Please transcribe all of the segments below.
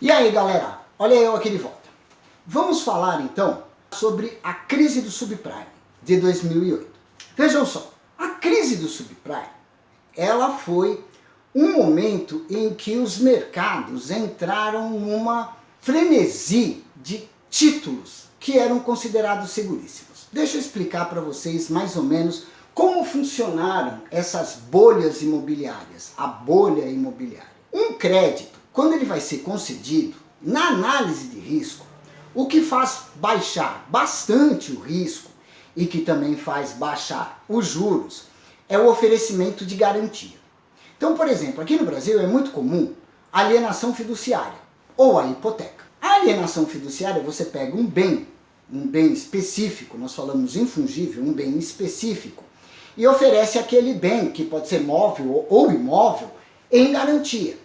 E aí galera, olha eu aqui de volta. Vamos falar então sobre a crise do subprime de 2008. Vejam só, a crise do subprime, ela foi um momento em que os mercados entraram numa frenesi de títulos que eram considerados seguríssimos. Deixa eu explicar para vocês mais ou menos como funcionaram essas bolhas imobiliárias, a bolha imobiliária. Um crédito, quando ele vai ser concedido, na análise de risco, o que faz baixar bastante o risco e que também faz baixar os juros é o oferecimento de garantia. Então, por exemplo, aqui no Brasil é muito comum a alienação fiduciária ou a hipoteca. A alienação fiduciária, você pega um bem específico, nós falamos infungível, um bem específico, e oferece aquele bem, que pode ser móvel ou imóvel, em garantia.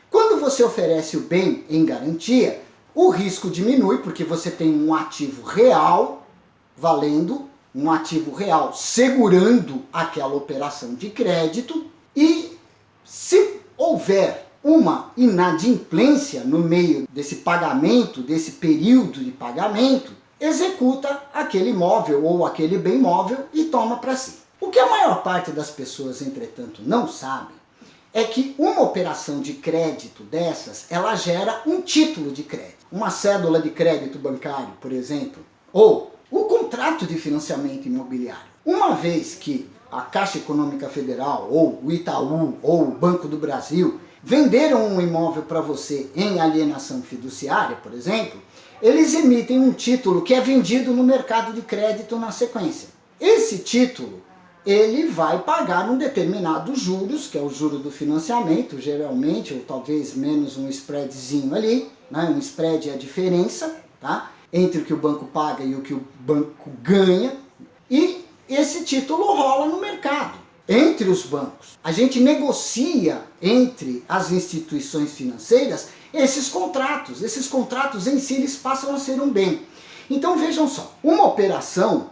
Quando você oferece o bem em garantia, o risco diminui, porque você tem um ativo real valendo, um ativo real segurando aquela operação de crédito, e se houver uma inadimplência no meio desse pagamento, desse período de pagamento, executa aquele imóvel ou aquele bem móvel e toma para si. O que a maior parte das pessoas, entretanto, não sabe é que uma operação de crédito dessas, ela gera um título de crédito. Uma cédula de crédito bancário, por exemplo, ou o contrato de financiamento imobiliário. Uma vez que a Caixa Econômica Federal, ou o Itaú, ou o Banco do Brasil, venderam um imóvel para você em alienação fiduciária, por exemplo, eles emitem um título que é vendido no mercado de crédito na sequência. Esse título, ele vai pagar um determinado juros, que é o juro do financiamento, geralmente, ou talvez menos um spreadzinho ali, né? Um spread é a diferença, tá? Entre o que o banco paga e o que o banco ganha, e esse título rola no mercado, entre os bancos. A gente negocia entre as instituições financeiras esses contratos em si eles passam a ser um bem. Então vejam só, uma operação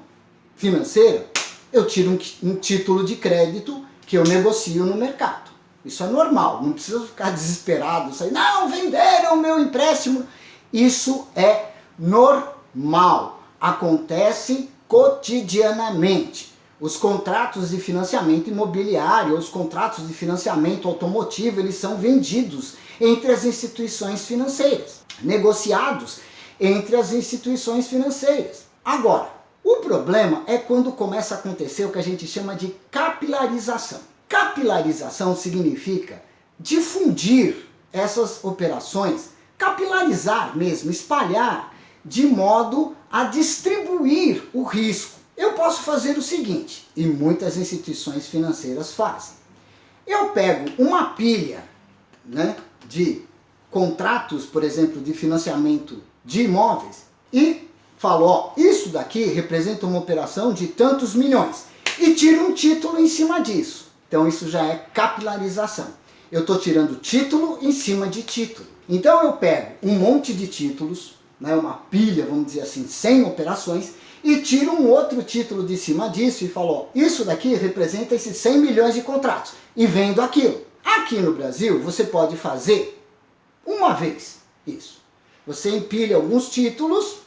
financeira, eu tiro um título de crédito que eu negocio no mercado. Isso é normal, não precisa ficar desesperado, sair, não, venderam o meu empréstimo. Isso é normal, acontece cotidianamente. Os contratos de financiamento imobiliário, os contratos de financiamento automotivo, eles são vendidos entre as instituições financeiras, negociados entre as instituições financeiras. Agora, o problema é quando começa a acontecer o que a gente chama de capilarização. Capilarização significa difundir essas operações, capilarizar mesmo, espalhar, de modo a distribuir o risco. Eu posso fazer o seguinte, e muitas instituições financeiras fazem. Eu pego uma pilha, né, de contratos, por exemplo, de financiamento de imóveis e falo, ó, isso daqui representa uma operação de tantos milhões e tiro um título em cima disso. Então isso já é capilarização. Eu estou tirando título em cima de título. Então eu pego um monte de títulos, né, uma pilha, vamos dizer assim, 100 operações, e tiro um outro título de cima disso e falo, ó, isso daqui representa esses 100 milhões de contratos e vendo aquilo. Aqui no Brasil você pode fazer uma vez isso. Você empilha alguns títulos,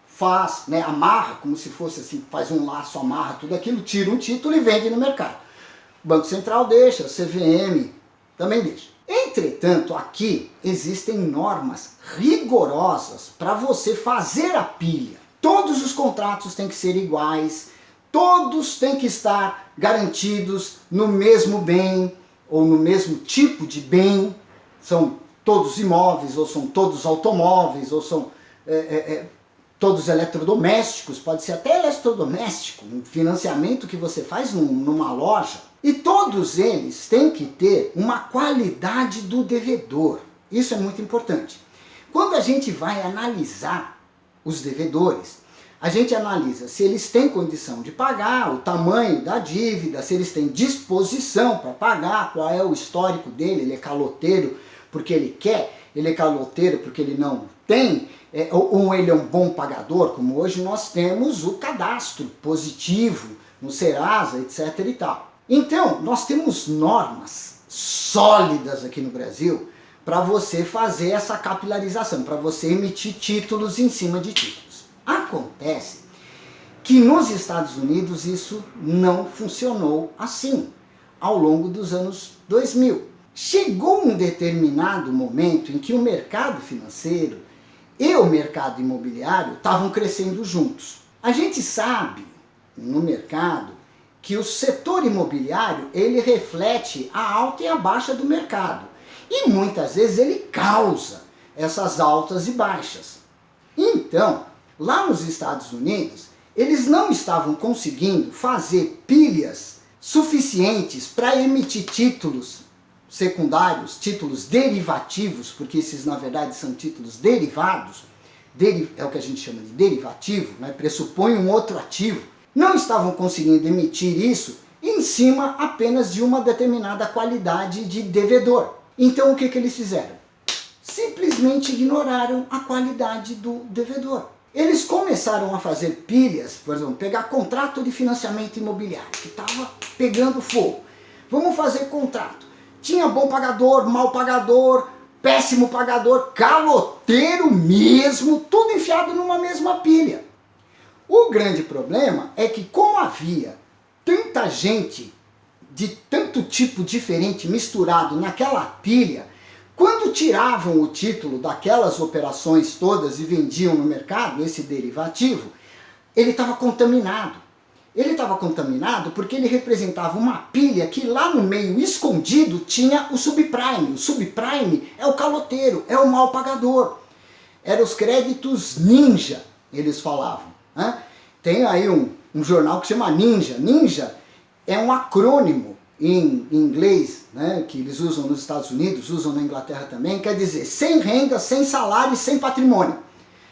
faz, né, amarra, como se fosse assim, faz um laço, amarra tudo aquilo, tira um título e vende no mercado. O Banco Central deixa, CVM também deixa. Entretanto, aqui existem normas rigorosas para você fazer a pilha. Todos os contratos têm que ser iguais, todos têm que estar garantidos no mesmo bem ou no mesmo tipo de bem. São todos imóveis, ou são todos automóveis, ou são todos eletrodomésticos, pode ser até eletrodoméstico, um financiamento que você faz numa loja. E todos eles têm que ter uma qualidade do devedor. Isso é muito importante. Quando a gente vai analisar os devedores, a gente analisa se eles têm condição de pagar, o tamanho da dívida, se eles têm disposição para pagar, qual é o histórico dele, ele é caloteiro porque ele quer, ele é caloteiro porque ele não tem, ou ele é um bom pagador, como hoje nós temos o cadastro positivo no Serasa, etc. e tal. Então, nós temos normas sólidas aqui no Brasil para você fazer essa capilarização, para você emitir títulos em cima de títulos. Acontece que nos Estados Unidos isso não funcionou assim ao longo dos anos 2000. Chegou um determinado momento em que o mercado financeiro e o mercado imobiliário estavam crescendo juntos. A gente sabe no mercado que o setor imobiliário ele reflete a alta e a baixa do mercado. E muitas vezes ele causa essas altas e baixas. Então, lá nos Estados Unidos, eles não estavam conseguindo fazer pilhas suficientes para emitir títulos secundários, títulos derivativos, porque esses na verdade são títulos derivados, é o que a gente chama de derivativo, né? Pressupõe um outro ativo. Não estavam conseguindo emitir isso em cima apenas de uma determinada qualidade de devedor. Então o que eles fizeram? Simplesmente ignoraram a qualidade do devedor. Eles começaram a fazer pilhas, por exemplo, pegar contrato de financiamento imobiliário, que estava pegando fogo. Vamos fazer contrato. Tinha bom pagador, mau pagador, péssimo pagador, caloteiro mesmo, tudo enfiado numa mesma pilha. O grande problema é que como havia tanta gente de tanto tipo diferente misturado naquela pilha, quando tiravam o título daquelas operações todas e vendiam no mercado, esse derivativo, ele estava contaminado. Ele estava contaminado porque ele representava uma pilha que lá no meio escondido tinha o subprime. O subprime é o caloteiro, é o mal pagador. Eram os créditos ninja, eles falavam, né? Tem aí um jornal que chama Ninja. Ninja é um acrônimo em inglês, né, que eles usam nos Estados Unidos, usam na Inglaterra também, quer dizer, sem renda, sem salário e sem patrimônio.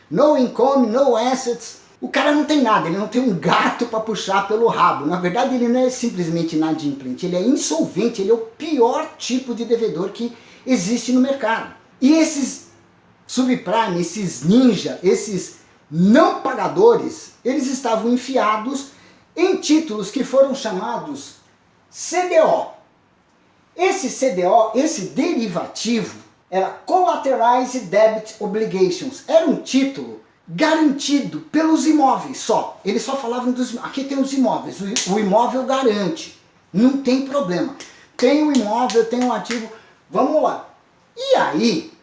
No income, no assets. O cara não tem nada, ele não tem um gato para puxar pelo rabo. Na verdade, ele não é simplesmente inadimplente, ele é insolvente, ele é o pior tipo de devedor que existe no mercado. E esses subprime, esses ninja, esses não pagadores, eles estavam enfiados em títulos que foram chamados CDO. Esse CDO, esse derivativo, era Collateralized Debt Obligations. Era um título garantido pelos imóveis só. Eles só falavam dos... Aqui tem os imóveis, o imóvel garante. Não tem problema. Tem um imóvel, tem um ativo, vamos lá. E aí,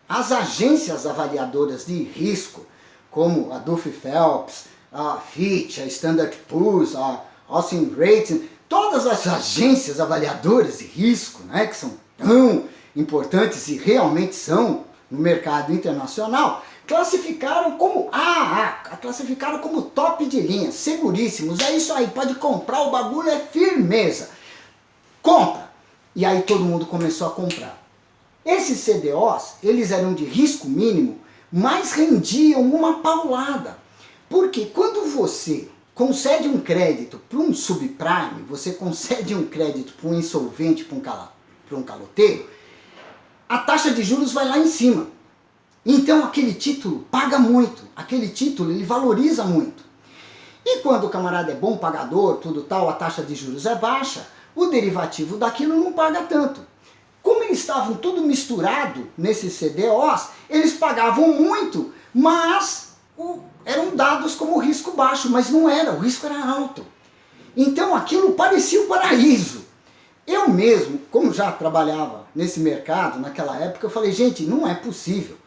as agências avaliadoras de risco, como a Duff Phelps, a Fitch, a Standard Poor's, a Austin Rating, todas as agências avaliadoras de risco, né, que são tão importantes e realmente são no mercado internacional, classificaram como AA, classificaram como top de linha, seguríssimos, é isso aí, pode comprar, o bagulho é firmeza. Compra! E aí todo mundo começou a comprar. Esses CDOs, eles eram de risco mínimo, mas rendiam uma paulada. Porque quando você concede um crédito para um subprime, você concede um crédito para um insolvente, para um caloteiro, a taxa de juros vai lá em cima. Então aquele título paga muito, aquele título ele valoriza muito. E quando o camarada é bom pagador, tudo tal, a taxa de juros é baixa, o derivativo daquilo não paga tanto. Como eles estavam tudo misturado nesses CDOs, eles pagavam muito, mas eram dados como risco baixo, mas não era, o risco era alto. Então aquilo parecia um paraíso. Eu mesmo, como já trabalhava nesse mercado naquela época, eu falei, gente, não é possível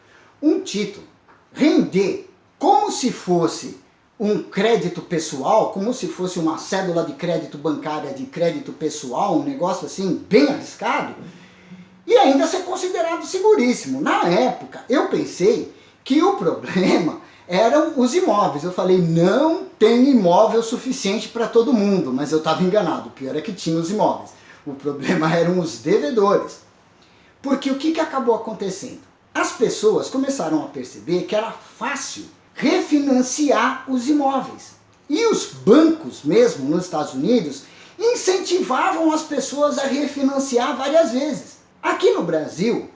um título render como se fosse um crédito pessoal, como se fosse uma cédula de crédito bancária de crédito pessoal, um negócio assim bem arriscado, e ainda ser considerado seguríssimo. Na época, eu pensei que o problema eram os imóveis. Eu falei, não tem imóvel suficiente para todo mundo, mas eu estava enganado. O pior é que tinha os imóveis. O problema eram os devedores. Porque o que acabou acontecendo? As pessoas começaram a perceber que era fácil refinanciar os imóveis. E os bancos, mesmo nos Estados Unidos, incentivavam as pessoas a refinanciar várias vezes. Aqui no Brasil,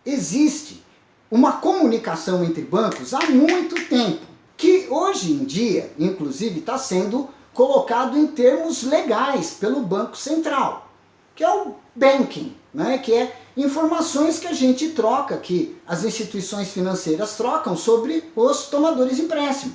existe uma comunicação entre bancos há muito tempo, que hoje em dia, inclusive, está sendo colocado em termos legais pelo Banco Central, que é o banking, né? Que é informações que a gente troca, que as instituições financeiras trocam sobre os tomadores de empréstimo.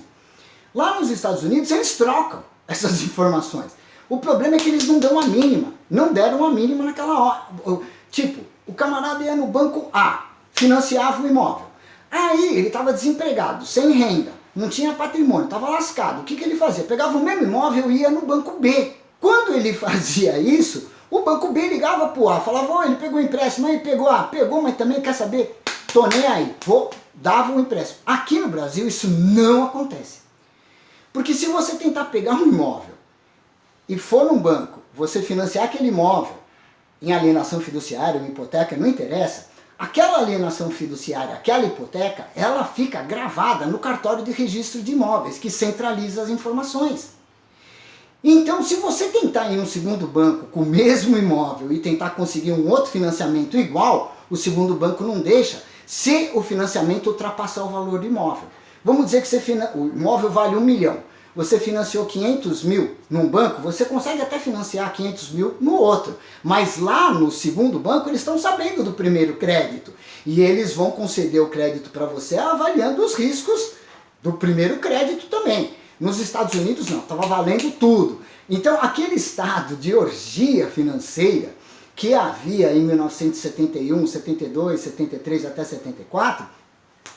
Lá nos Estados Unidos eles trocam essas informações. O problema é que eles não dão a mínima, não deram a mínima naquela hora. Tipo, o camarada ia no banco A, financiava o imóvel. Aí ele estava desempregado, sem renda, não tinha patrimônio, estava lascado. O que ele fazia? Pegava o mesmo imóvel e ia no banco B. Quando ele fazia isso, o banco B ligava pro A, falava, ó, ele pegou o empréstimo, aí pegou, pegou, mas também quer saber, tô nem aí, dava um empréstimo. Aqui no Brasil isso não acontece. Porque se você tentar pegar um imóvel e for num banco, você financiar aquele imóvel em alienação fiduciária ou hipoteca, não interessa, aquela alienação fiduciária, aquela hipoteca, ela fica gravada no cartório de registro de imóveis, que centraliza as informações. Então, se você tentar ir em um segundo banco com o mesmo imóvel e tentar conseguir um outro financiamento igual, o segundo banco não deixa, se o financiamento ultrapassar o valor do imóvel. Vamos dizer que o imóvel vale 1 milhão. Você financiou 500 mil num banco, você consegue até financiar 500 mil no outro. Mas lá no segundo banco, eles estão sabendo do primeiro crédito. E eles vão conceder o crédito para você avaliando os riscos do primeiro crédito também. Nos Estados Unidos não, estava valendo tudo. Então aquele estado de orgia financeira que havia em 1971, 72, 73 até 74,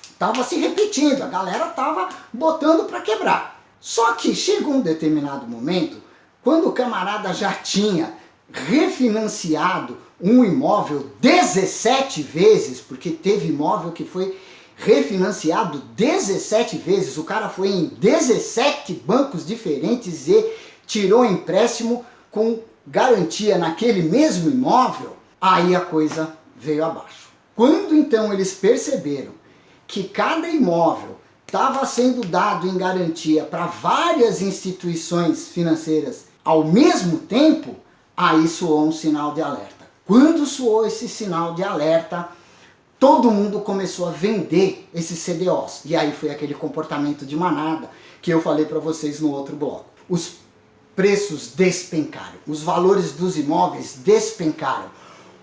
estava se repetindo, a galera estava botando para quebrar. Só que chegou um determinado momento, quando o camarada já tinha refinanciado um imóvel 17 vezes, porque teve imóvel que foi refinanciado 17 vezes, o cara foi em 17 bancos diferentes e tirou empréstimo com garantia naquele mesmo imóvel, aí a coisa veio abaixo. Quando então eles perceberam que cada imóvel estava sendo dado em garantia para várias instituições financeiras ao mesmo tempo, aí soou um sinal de alerta. Quando soou esse sinal de alerta, todo mundo começou a vender esses CDOs. E aí foi aquele comportamento de manada que eu falei para vocês no outro bloco. Os preços despencaram, os valores dos imóveis despencaram.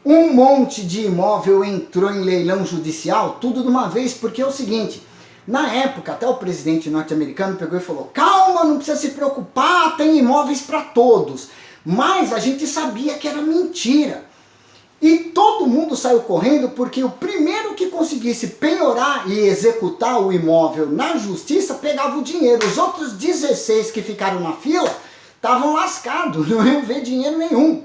Um monte de imóvel entrou em leilão judicial, tudo de uma vez, porque é o seguinte, na época até o presidente norte-americano pegou e falou, calma, não precisa se preocupar, tem imóveis para todos. Mas a gente sabia que era mentira. E todo mundo saiu correndo porque o primeiro que conseguisse penhorar e executar o imóvel na justiça pegava o dinheiro. Os outros 16 que ficaram na fila estavam lascados, não iam ver dinheiro nenhum.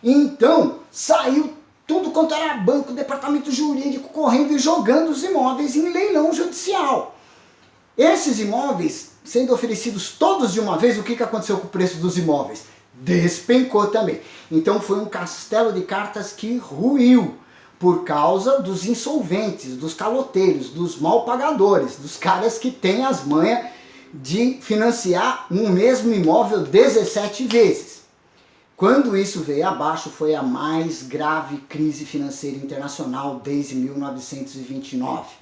Então saiu tudo quanto era banco, departamento jurídico, correndo e jogando os imóveis em leilão judicial. Esses imóveis sendo oferecidos todos de uma vez, o que aconteceu com o preço dos imóveis? Despencou também. Então foi um castelo de cartas que ruiu por causa dos insolventes, dos caloteiros, dos mal pagadores, dos caras que têm as manhas de financiar um mesmo imóvel 17 vezes. Quando isso veio abaixo, foi a mais grave crise financeira internacional desde 1929.